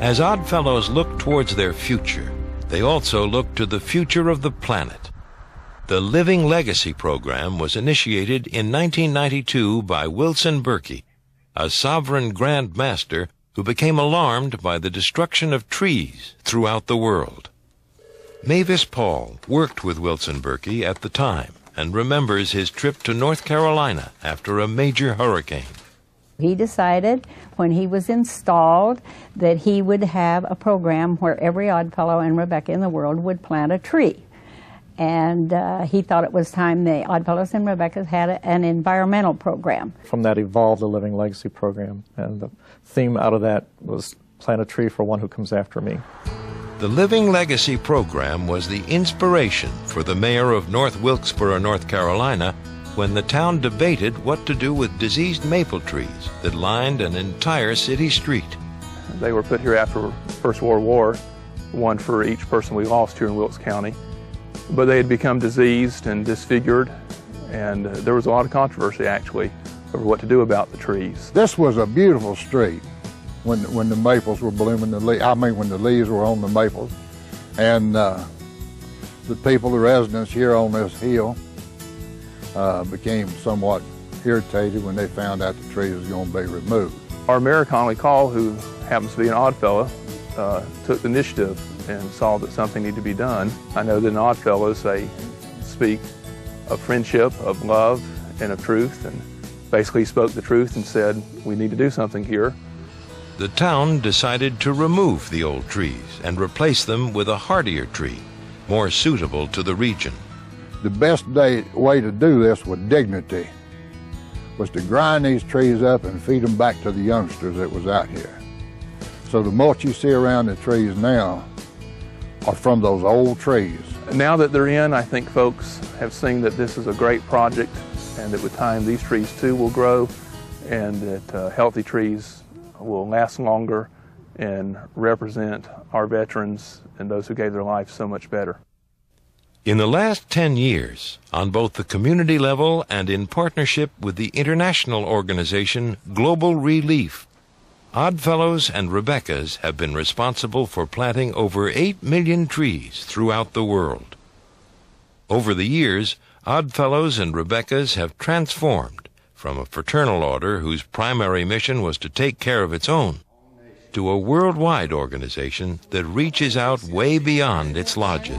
As Odd Fellows look towards their future, they also look to the future of the planet. The Living Legacy program was initiated in 1992 by Wilkes and Berkey, a sovereign Grand Master who became alarmed by the destruction of trees throughout the world. Mavis Paul worked with Wilkes and Berkey at the time and remembers his trip to North Carolina after a major hurricane. He decided when he was installed that he would have a program where every Odd Fellow and Rebekah in the world would plant a tree. And he thought it was time the Odd Fellows and Rebekahs had an environmental program. From that evolved the Living Legacy program, and the theme out of that was plant a tree for one who comes after me. The Living Legacy program was the inspiration for the mayor of North Wilkesboro, North Carolina, when the town debated what to do with diseased maple trees that lined an entire city street. They were put here after First World War, one for each person we lost here in Wilkes County. But they had become diseased and disfigured, and there was a lot of controversy, actually, over what to do about the trees. This was a beautiful street when the maples were blooming, when the leaves were on the maples. And the people, the residents here on this hill, became somewhat irritated when they found out the tree was going to be removed. Our Mayor, Conley Call, who happens to be an Odd Fellow, took the initiative and saw that something needed to be done. I know that in Odd Fellows they speak of friendship, of love, and of truth, and basically spoke the truth and said, we need to do something here. The town decided to remove the old trees and replace them with a hardier tree, more suitable to the region. The best way to do this with dignity was to grind these trees up and feed them back to the youngsters that was out here. So the mulch you see around the trees now are from those old trees. Now that they're in, I think folks have seen that this is a great project, and that with time these trees too will grow, and that healthy trees will last longer and represent our veterans and those who gave their lives so much better. In the last 10 years, on both the community level and in partnership with the international organization Global Relief, Odd Fellows and Rebekahs have been responsible for planting over 8 million trees throughout the world. Over the years, Odd Fellows and Rebekahs have transformed from a fraternal order whose primary mission was to take care of its own to a worldwide organization that reaches out way beyond its lodges.